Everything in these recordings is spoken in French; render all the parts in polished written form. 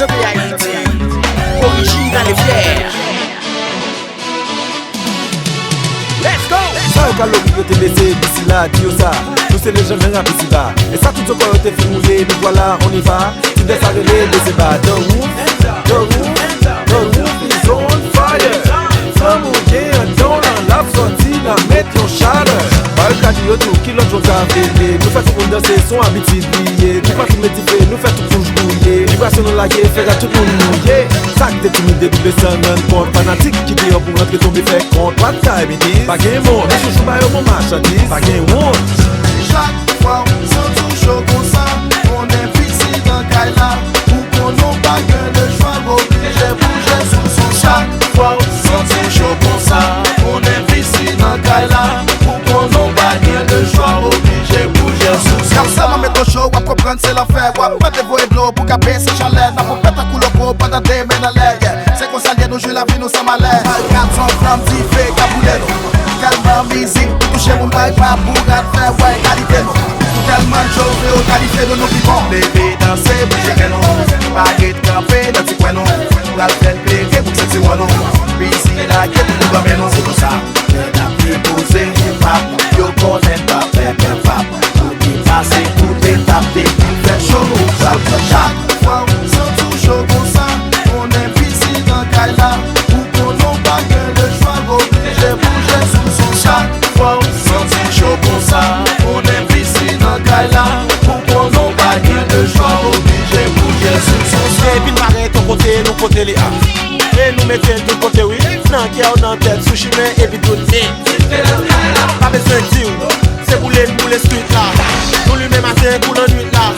sauver Haïti. Original et fier. Let's go! Ça, quand l'on te laissé d'ici là, dis ça. Nous c'est les jeunes rap ici bas. Et ça, tout ce qu'on te fait mouler, nous voilà, on y va. Tu laisses arrêter de se battre. The roof is on fire. Some on gain, don't love sortie, la mettre yon shadow. Par le cadio, tout qui l'autre chose à véler. Nous faisons tout le monde danser, son habitude liée. Nous pas tout métier, nous faisons tout bouge bouillé. Vibration nous la guerre, faire à tout le monde mouiller. Ça que t'es timide, double sang, un compte. Fanatique qui dit, pour rentrer tomber, fait compte. What time it is? Pas gain monde, nous chouchou pas mon marchandise. Pas gain monde. Chaque fois, sans toujours comme ça, on est fixé dans Kaila. Pour qu'on n'ait pas que le choix, obligé bouger sous son. Chaque fois, sans toujours comme ça, on est fixé dans Kaila. Pour qu'on n'ait pas que le choix, obligé bouger sous son. Car ça m'a mis au show, on comprendre c'est l'affaire. On va te voir de l'eau pour caper ses chalets. N'a pas fait un coup de peau, pas d'attendre mais dans l'air. C'est qu'on s'allie, nous jouons la vie, nous sommes à l'air. Regarde son flamme, t'y fait cabouler. Tellement musique, toucher mon bail, pas pour faire ouais, qualité non. Tellement chauffé au qualité de nos vivants. Bébé danser, bouger que non. Baguette campé, dans tes coins non. La tête plégée, pour que c'est moi non. Busy la guette, nous va mais non, c'est comme ça. La plus posée, pas, yo connaît pas, pépé, pas. Tout est passé, tout est tapé, tout fait chaud, ça fait chaque fois, sans toujours comme ça. On est busy dans Kaila. Pour qu'on n'ait pas que le choix, obligé bouger sous son. Chaque fois, sans chaud comme ça, on est ici dans Kaila. Pour qu'on n'ait pas que le choix, obligé bouger sous son. Et puis m'arrête ton côté, nous côté les A. Et nous mettons tout côté oui. Nan qui a en tête, sushi mais et puis tout. Pas besoin de dire, c'est pour les streets là. Nous lui met matin pour la nuit là.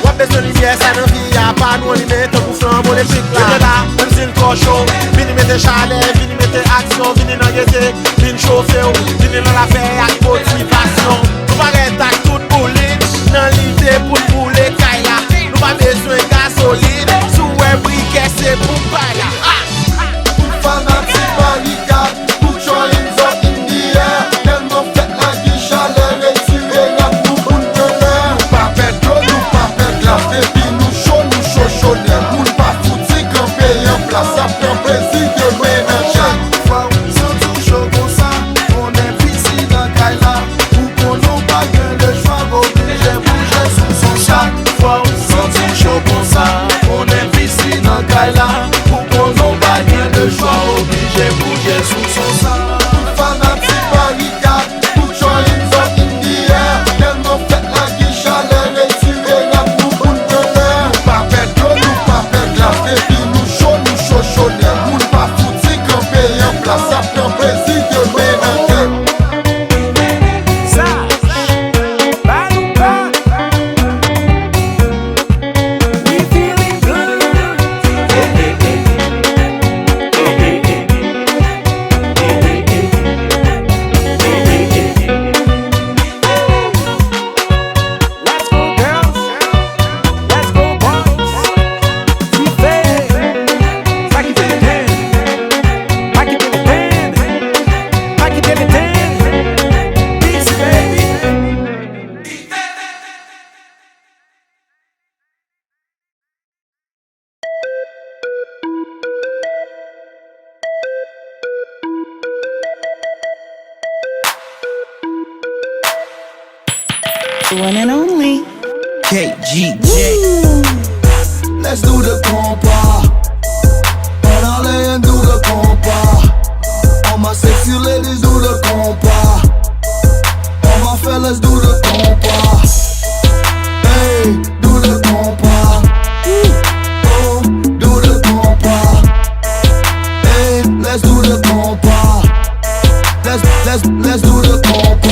Wap besoin de lumière, ça n'en vit y'a pas. Nous on lui met un coup flambeau les briques là. Vini là, même si le corps chaud. Vini mettez chalet, vini mettez action. Vini dans l'été, vini chauffer. Vini dans la paix, avec motivation. Nous paraît à tout bouler. Dans l'idée pour le bouler, Kaila. Nous pas besoin de gasoline. Sous un briquet, c'est pour Kaila. Fanatique barricade, put your hands up in the air. Tellement fait la guiche à l'air et tuer la boule de l'air. Nous pas perdre l'eau, nous pas perdre la et puis nous chaud, nous pas foutu camper en place, ça fait un plaisir de ménager. Chaque fois, sans toujours comme ça, on est ici dans Kaila. Pour qu'on n'ait pas que le choix, obligé bouger sous son. Chaque fois, sans toujours comme ça, on est ici dans Kaila. Pour qu'on n'ait pas que le choix, obligé bouger sous son sang. Fanatique barricade, put your hands up in the air. Tellement fait la guiche à l'air et tuer la boule de l'air. Nous pas perdre l'eau, nous pas perdre la et puis nous chaud, nous pas foutu camper en place, ça fait un plaisir de ménager. The one and only KGJ. Let's do the compas. On allait and do the compas. All my sexy ladies do the compas. All my fellas do the compas. Hey, do the compas. Oh, do the compas. Hey, let's do the compas. Let's do the compas.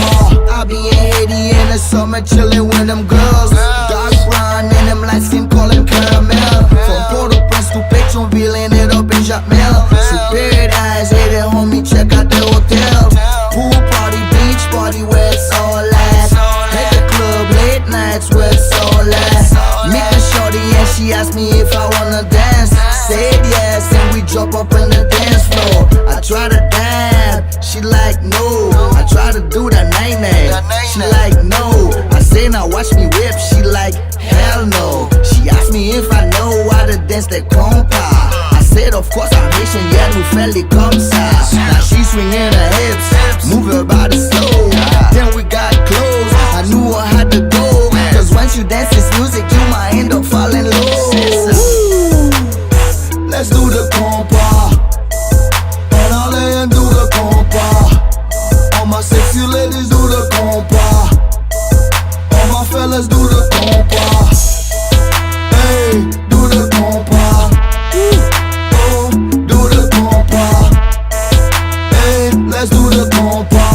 I'll be in Haiti in the summer chillin' with them girls. Dark brown and them light skin callin' caramel. From Port-au-Prince to Pétionville, ended up in Jacmel. Superior eyes, hey there homie, check out the hotel. Pool party, beach party, where it's all at. Hit the club, late nights, where it's all at. Meet the shorty and she asked me if I wanna dance. Said yes and we drop up in the dance floor. I try to dance, she like no. I try to do that night-night, she like no. I say now watch me whip, she like hell no. She asked me if I know how to dance the compa. I said of course I'm Haitian, yeah, nous fait les comme ça. Now she swinging her hips, move her body slow. Then we got close, I knew I had to go. Cause once you dance this music, you might end up falling low. Let's do the compa. And all they do the compa. All my sexy ladies do the compa. All my fellas do the compa. Hey, do the compa. Oh, do the compa. Hey, let's do the compa.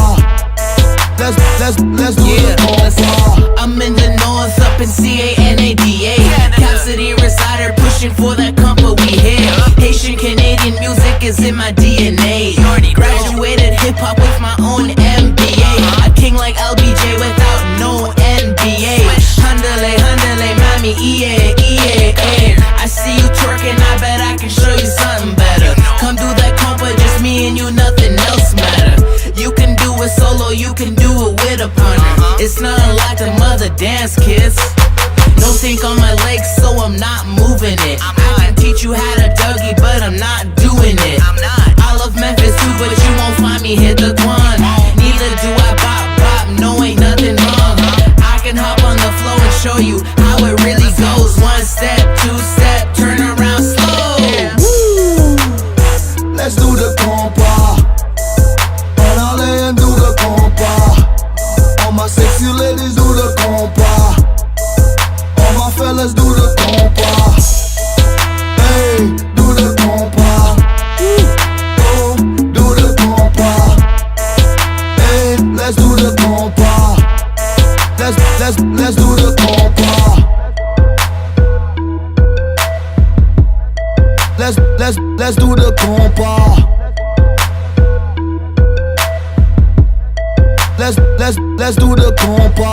Let's do the compa. I'm in the north, up in CANADA. Cap City resider, pushing for that compa we hear. Haitian Canadian music is in my DNA. Graduated hip hop with my own MBA. A king like LBJ without no NBA. Handale, handale, mami, yeah, yeah. I see you twerking, I bet I can show you something better. Come do that compa, just me and you, nothing else matter. You can do it solo, you can do it with a partner. It's not like the mother dance, kids. No think on my legs, so I'm not moving it. I can teach you how to Dougie, but I'm not doing it. I love Memphis too, but you won't find me hit the Quan. Neither do I bop bop, no ain't nothing wrong. I can hop on the floor and show you how it really goes. One step, two step, turn around slow. Let's do the compa. And all they do the compa. All my sexy ladies do the compa. All my fellas do the compa. Hey, do the compa. Oh, do the compa. Hey, let's do the compa. Let's do the compa. Let's do the compa. Let's do the compa.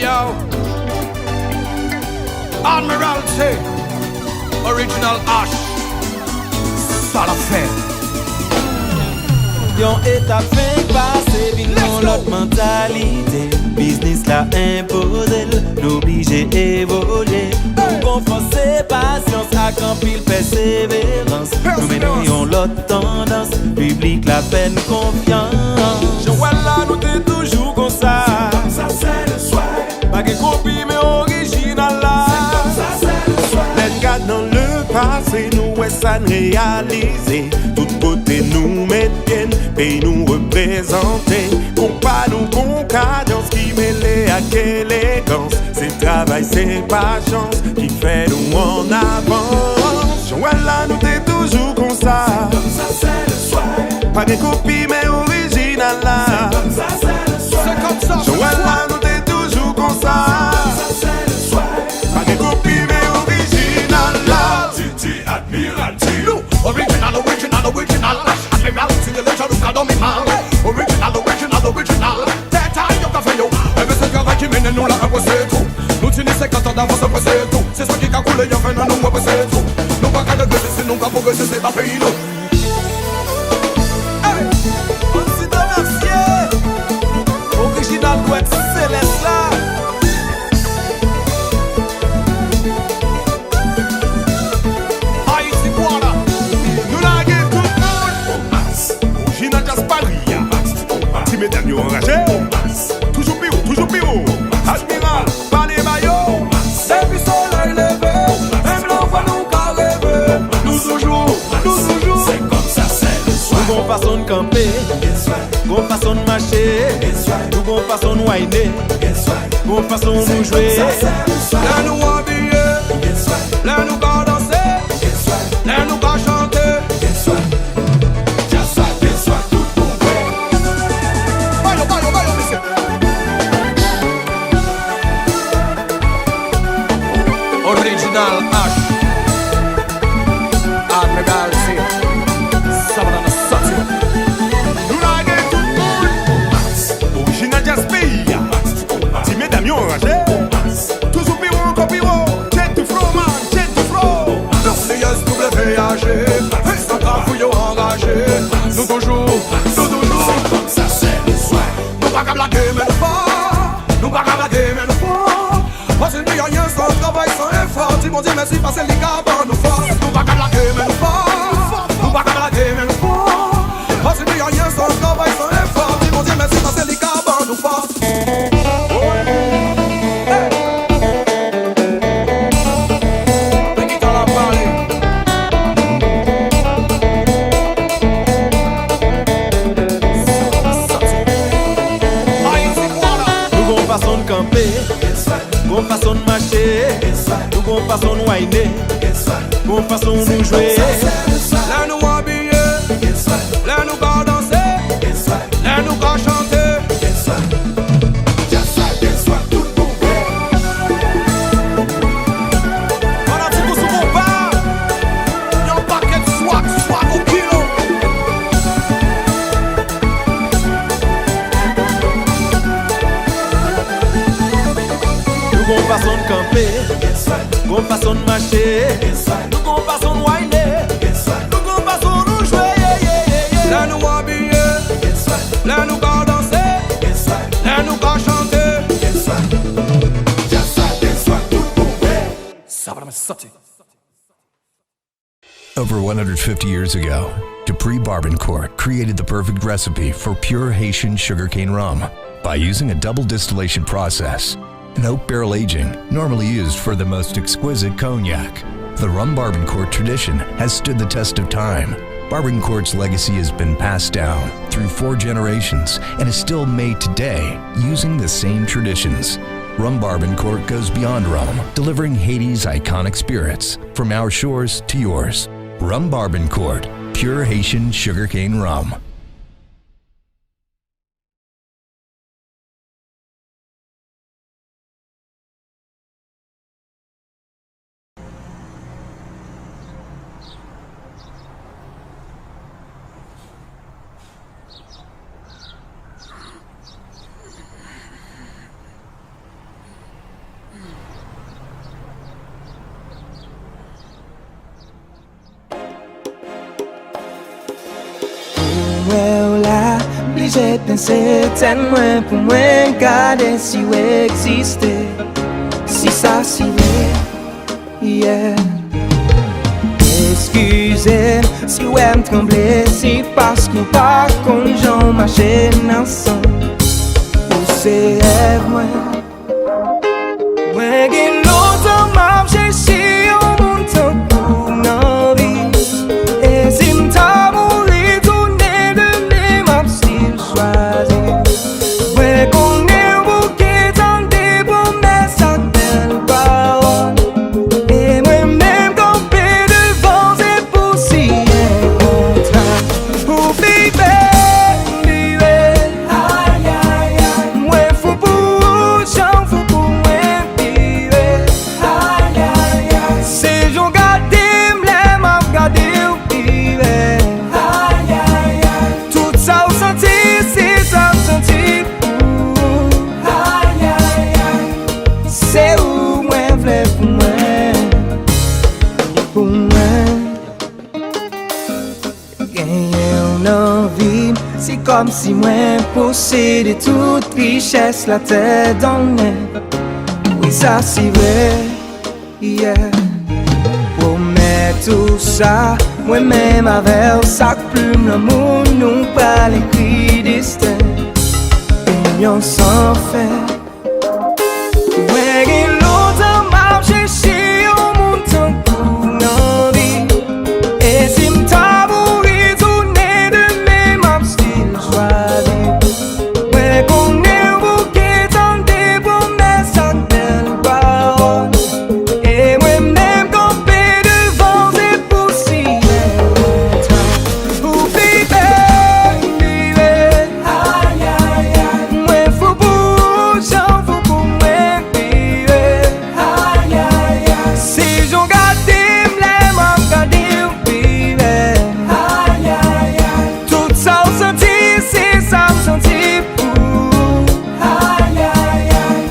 yo. Admiralty, original Ash, ça la fait. Yon étape fin passé, vin non l'autre mentalité. Business la impose, l'oblige évoluer. Nous renforcer patience, accomplir persévérance. Nous menons l'autre tendance, public la peine confiance. Je vois là, nous t'es toujours comme ça. C'est comme ça, c'est le soir. Pas que copie, mais original là. C'est comme ça, c'est le soir. Les gars dans le passé, nous ouais ça réaliser. Tout côté nous mettent bien, pays nous représenter. Qu'on pas nous concadence qui mêlée à quelle élégance. C'est travail, c'est pas chance qui fait nous en avance. Joël là, nous t'es toujours comme ça. C'est comme ça, c'est le soir. Pas des copies, mais original là. C'est comme ça, c'est le soir. C'est comme ça, Joël là, nous t'es toujours comme ça. C'est comme ça, c'est le soir. Pas des copies, mais original là. Titi Admiralty. Original, original, original. Admiralty, le legend du cadeau mal. Original, original, original. T'es taille, y'a café yo. Et bien c'est carré qui mène nous là, c'est tout. Nous tenons 50 ans d'avance, c'est tout. C'est ce qui a coulé, y'a fait nous, c'est tout. Nous pas qu'à de gueuler, c'est nous qu'à progresser, c'est pas pays nous. Hey! On s'y donne merci. Original doit être céleste là. Mesdames, vous enragez. Toujours plus haut. Admiral, pas les maillots. Depuis soleil levé, même l'enfant nous qu'a rêvé. Nous toujours. C'est comme ça, c'est le soir. Nous gon façon de camper, gon façon de marcher, nous gon façon de whiner, gon façon de jouer. Là nous habiller, là nous pas danser, là nous pas chanter. Original Ash, Admiralty, ça va dans le sorti. Nous laguer tout le monde. Original Jazz Pays. Si mesdames, vous enragez. Toujours plus haut, encore plus haut. Check to flow, man, check to flow. Nous les SWAG, et ça t'a fouillé engagé. Nous toujours. C'est comme ça, c'est le soir. Nous pas comme la game, mais nous pas comme la game, mais nous pas. Parce qu'il n'y a rien sans travail, sans effort. Ils m'ont dit merci parce que les gars nous force. Nous pas comme la game, mais nous pas. Nous pas comme la game, mais nous pas. Parce qu'il n'y a rien sans travail, sans effort. Ils m'ont dit merci parce que les gars nous force. Gon façon de marcher, nous gon façon de whiner, gon façon de jouer. Là nous habiller, là nous pas danser, là nous pas chanter. On a petit coup sous mon pas. Y'a un paquet de swag au kilo. Nous gon façon de camper, gon façon de marcher, nous gon façon de whiner, nous gon façon de jouer. Là nous habiller, là nous pas danser, là nous pas chanter. Ça va me sauter. Over 150 years ago, Dupree Barbancourt created the perfect recipe for pure Haitian sugarcane rum by using a double distillation process and oak barrel aging normally used for the most exquisite cognac. The rum Barbancourt tradition has stood the test of time. Barbancourt's legacy has been passed down through 4 generations and is still made today using the same traditions. Rum Barbancourt goes beyond rum, delivering Haiti's iconic spirits from our shores to yours. Rum Barbancourt, pure Haitian sugarcane rum. ouais là, obligé de penser tellement pour moi, garder si vous existez, si ça si vrai, yeah. Excusez si vous me tremblez, si parce que pas qu'on j'en marche ensemble, ou c'est moi. When in l'autre marche si on monte pour nos vies, et si m't'a mouru tourner de même style choisi. Ouais qu'on est au bouquet dans des promesses à belles paroles, et moi-même campé devant ces poussières contrats. Oh baby, baby, aïe aïe aïe, moi fou pour j'en fou pour moi. C'est comme si moi possédais toute richesse, la tête dans le nez. Oui, ça c'est vrai, yeah. Promets tout ça, moi-même avec sac plume, l'amour nous pas l'écrit destin. Union sans fin. Ouais, et l'autre marche chez au monde pour nos vies. Et si m't'a mouru tourner de même style choisi. Ouais, qu'on est au bouquet dans des promesses à belles paroles. Et moi-même campé devant ces poussières. Oh baby, baby, aïe aïe aïe, moi fou pour j'en fou pour moi, baby, aïe aïe aïe. Si j'en gâté m'l'aime m'en gâté, baby, aïe aïe aïe. Tout ça au senti, c'est ça me senti pour, aïe aïe aïe.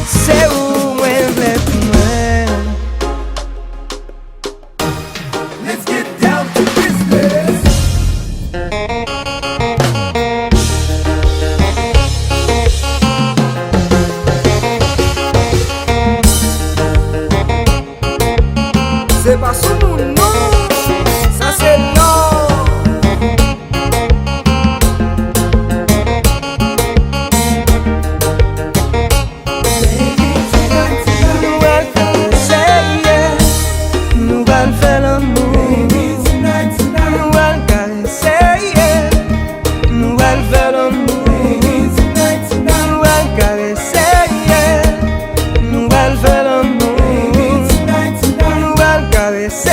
C'est où moi v'lais pour moi. Let's get down to business. C'est pas sous mon nom, ça c'est l'or. Nouvelle caresse, nouvelle fait l'amour. Nouvelle caresse, nouvelle fait l'amour. Nouvelle caresse, nouvelle fait l'amour. Nouvelle caresse,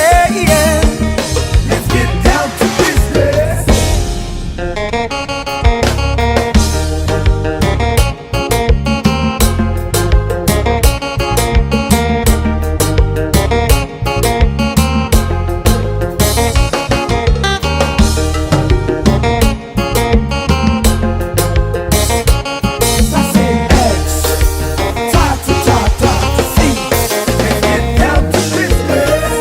Let's get down to business. Ça c'est X, ta ta ta ta C. Let's get down to business.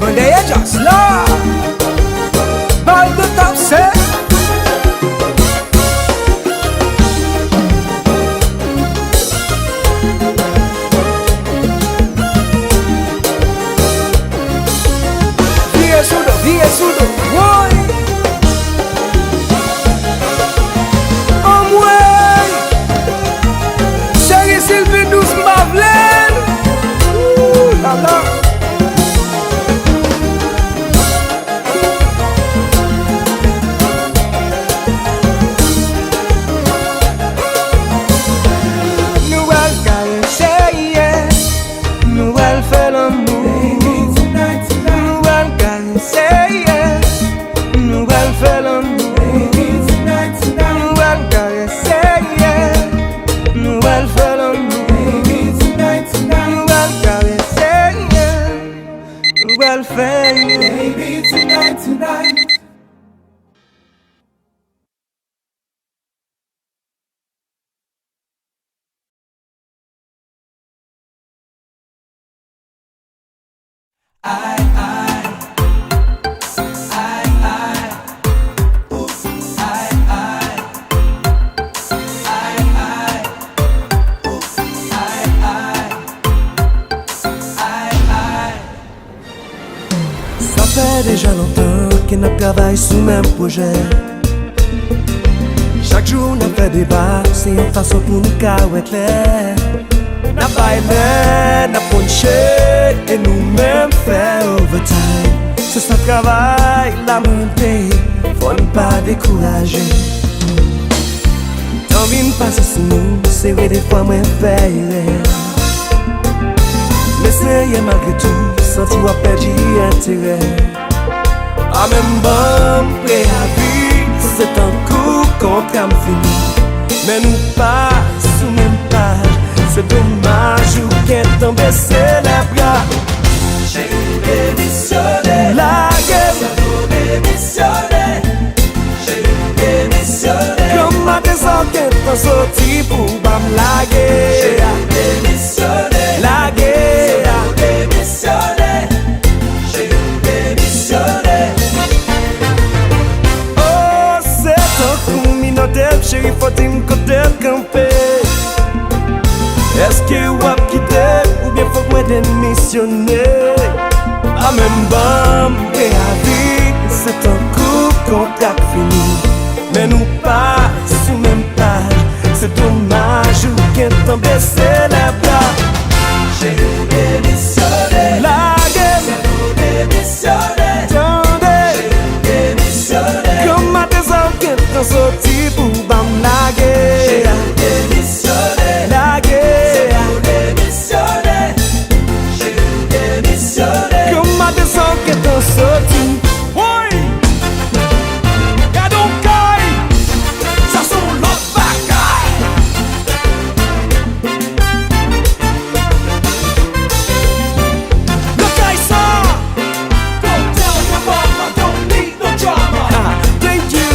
one day I just love all the top set. Vie sudo, boy. Oh ouais, chérie Sylvie douce Mavelaine. Ouh la la. Nouvelle caresse, nouvelle fait l'amour. Nouvelle caresse, nouvelle fait l'amour. Nouvelle caresse, nouvelle fait l'amour. Nouvelle caresse, nouvelle fait. Baby, tonight. fait déjà longtemps que nous travaillons sur le même projet. Chaque jour nous fait débat, c'est une façon pour nous carrer clair. N'a pas aimé, n'a punché, et nous-mêmes fait overtime. C'est ça travail, la montée, faut ne pas décourager. Tant vie me passe sur nous, c'est vrai des fois moi payerai. Mais c'est malgré tout, senti ou perdu intérêt. Pas même bon préavis, c'est un coup qu'on trame fini. Mais nous pas sous même page. C'est dommage ou qu'est tombé c'est les bras. J'ai démissionné. La gueule. J'ai démissionné. J'ai démissionné. Comme ma descente qu'est en sorti pour pas me laguer. J'ai démissionné. La gueule. J'ai démissionné. J'ai démissionné. Oh c'est un coup minotel, chérie faut-il me côté camper. Est-ce que vous avez quitté ou bien faut que moi démissionner? Ah même bon préavis, c'est un coup contact fini. Mais nous pas sous même page, c'est dommage ou qu'est tombé c'est les bras. J'ai démissionné. La gueule. J'ai démissionné. Attendez. J'ai démissionné. Comme ma désordre qu'est en sorti pour bam la gueule. J'ai démissionné. La gueule. Comme ma descente qui est en sortie. Oui. Y'a donc caille. Ça sont l'autre bagaille. Le caille ça. Don't tell your mama, don't need no drama. Thank you.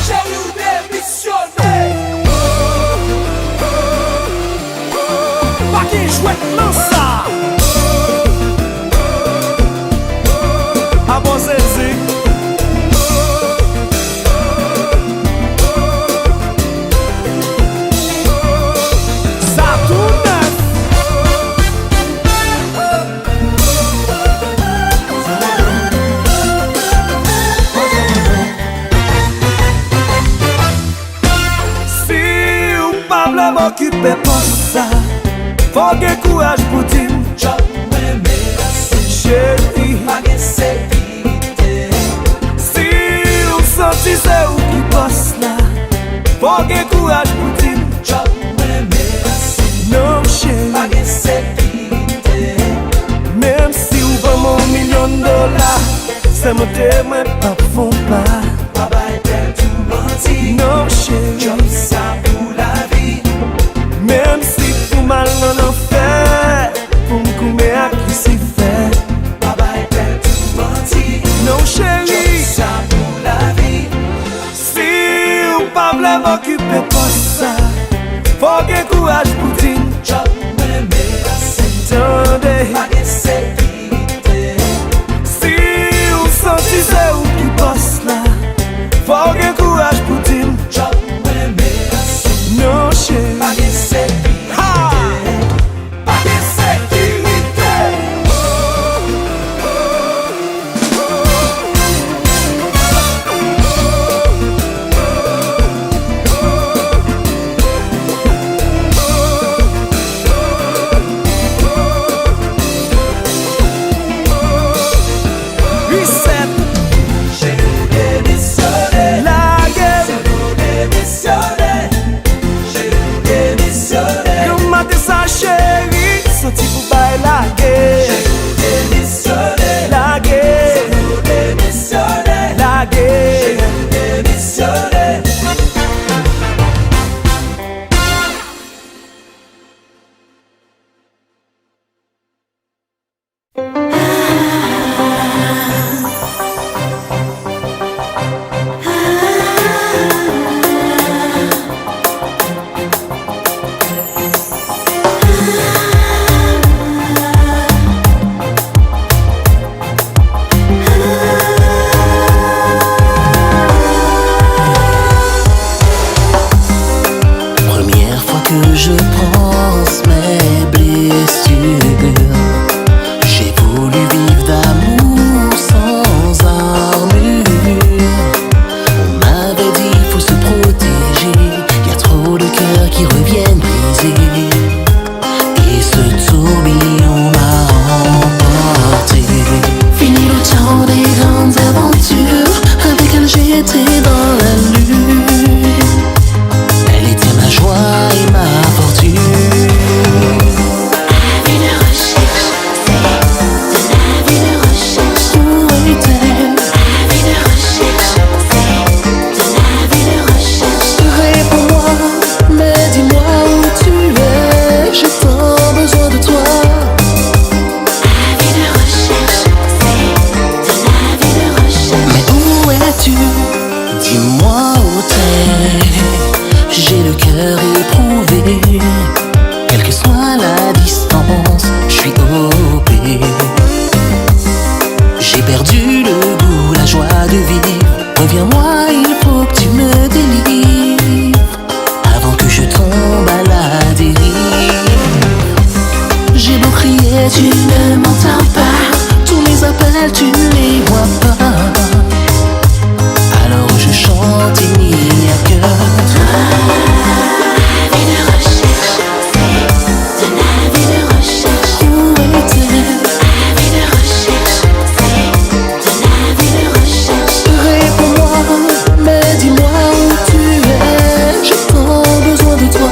J'ai eu démissionné. Qui chouette lança. A bon saisi. Ça tourne. Si ou pas m'occuper pour ça. Faut que courage pour dire job mais merci chérie pas de sécurité. Si on sentit c'est où qui bosse là. Faut que courage pour dire job mais merci non chérie pas de sécurité. Même si on vend mon $1 000 000, c'est mon témoin pas fond pas. Pas bailler tout menti. Non chérie job ça pour la vie. Même si tout mal non en fait, pour me coumer à qui s'y fait. Papa est tout menti. Non chérie, ça pour la vie. Si ou pas voulez m'occuper pour ça, faut que courage pour dire job mais merci. Attendez, pas de sécurité. Si ou senti c'est où qui bosse là, faut que courage pour dire job mais merci. Non chérie, pas de sécurité. Chérie, sorti pour bailler la guerre. J'ai démissionné. La guerre. J'ai démissionné. La guerre. J'ai démissionné. tu ne m'entends pas. Tous mes appels, tu ne les vois pas. Alors je chante, il n'y a que toi. La vie de recherche, c'est de la vie de recherche. Où es-tu? La vie de recherche, c'est de la vie de recherche. Réponds-moi, mais dis-moi où tu es. J'ai tant besoin de toi.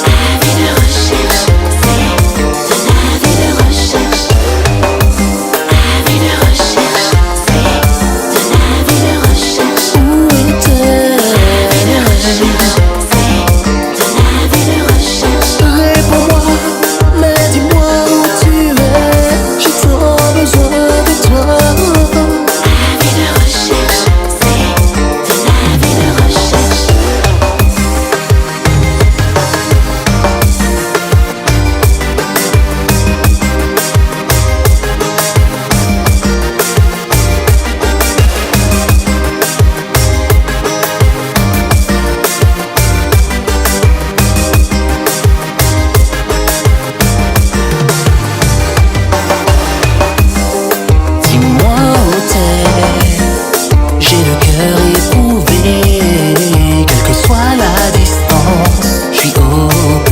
La vie de recherche, c'est de la vie de recherche. La vie de recherche, c'est de la vie de recherche. Où es-tu? La vie de recherche, c'est de la vie de recherche. Réponds-moi, mais dis-moi où tu es. J'ai tant besoin de toi. La vie de recherche, c'est de la vie de recherche. Dis-moi où t'es, j'ai le cœur éprouvé. Quelle que soit la distance, je suis OP.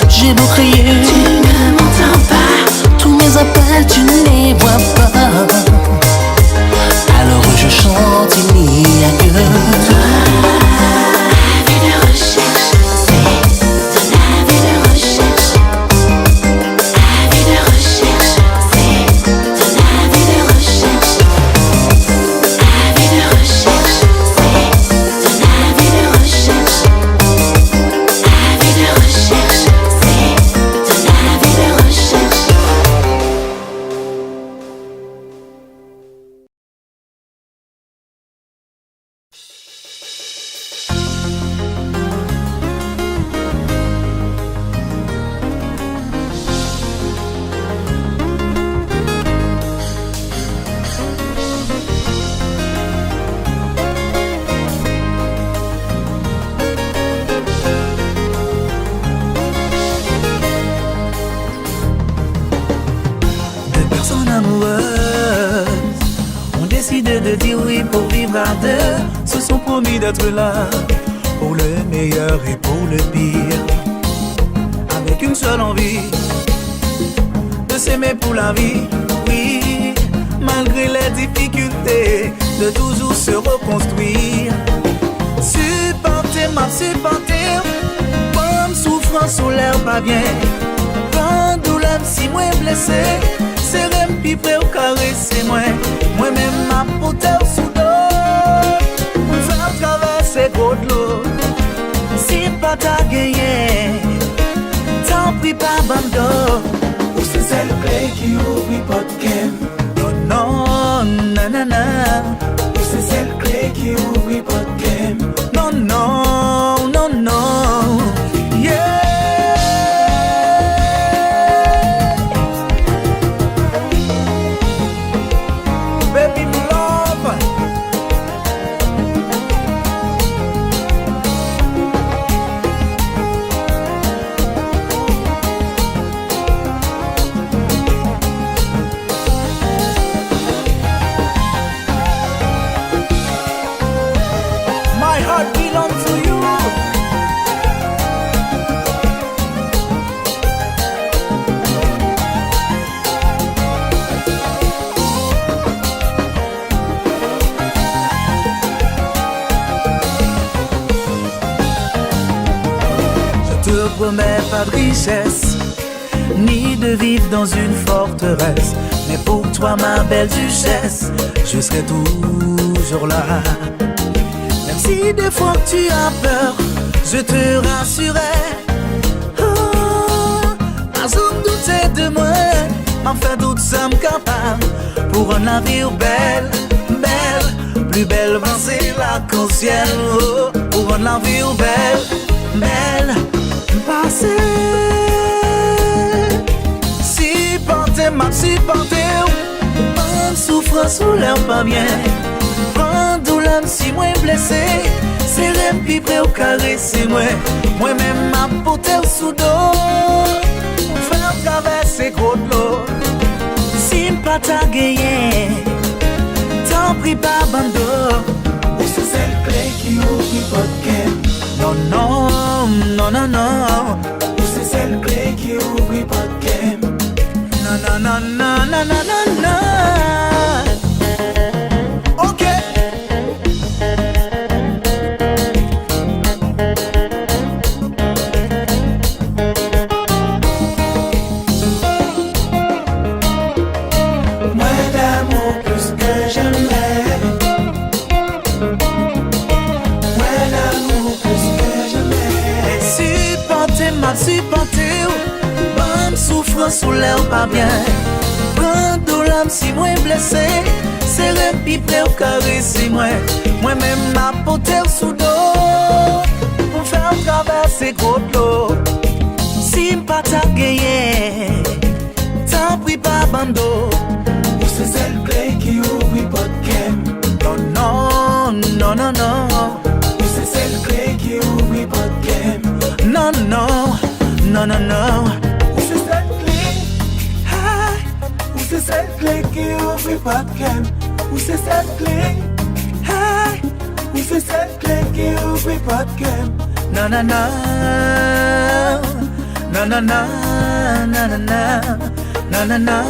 J'ai beau crier, tu ne m'entends pas. Tous mes appels, tu ne les vois pas. Alors je chante, il n'y a que toi. La vie de recherche, c'est de la vie de recherche. La vie de recherche, c'est de la vie de recherche. La vie de recherche, c'est de la vie de recherche. La vie de recherche, c'est de la vie de recherche. Deux personnes amoureuses ont décidé de dire oui pour vivre à deux. Se sont promis d'être là pour le meilleur et pour le pire, avec une seule envie de s'aimer pour la vie. Oui, malgré les difficultés, de toujours se reconstruire. Supporter ma supporter, bonne souffrance ou l'air pas bien. Quand douleur si moi blessé, c'est même plus près au caresser moi. Moi-même ma poteur sous l'eau, faire traverser gros de l'eau. Si pas ta gagné, t'en prie pas bando. Ou c'est celle clé qui ouvre pas de game. Non, non, nanana. Ou c'est celle clé qui ouvre pas de game. Non, non, non, non. Yeah. Baby, my love. My heart belongs to you. Je te promets pas de richesse, ni de vivre dans une forteresse. Mais pour toi, ma belle duchesse, je serai toujours là. Même si des fois tu as peur, je te rassurerai. Oh, pas de douter de moi, enfin nous sommes capables pour un navire belle, belle, plus belle penser l'arc-en-ciel. Oh, pour un navire belle, belle, passer. Supporter ma supporter, bonne souffrance ou l'air pas bien. Prends douleur si moi blessé, c'est rempli près au caresser moi. Moi-même ma poter sous dos. pas ta gagné, t'en prie pas bando. Ou c'est celle clé qui ouvre votre game. Non, non, non, non, non. Ou c'est celle clé qui ouvre votre game. Non, non, non, non, non, non, non, non. Ok. Moins d'amour plus que jamais. Moins d'amour plus que jamais. Supporter ma supporter, bonne souffrance sous l'air pas bien. Prends l'âme si moi blessé, c'est le pipe au carré si moi même ma poter sous dos pour faire traverser gros l'eau. Si m'pas ta gagné, t'en prie pas bando. Ou c'est celle clé qui ouvre votre game. Non, non, non, non. Ou c'est celle clé qui ouvre votre game. Non, non, non, non, non. Ou c'est celle clé. Ou c'est celle clé qui ouvre votre game. Ou c'est celle clé. Ou c'est celle clé qui ouvre votre game. Non, non, non. Non, non, non, non, non, non, non, non, non.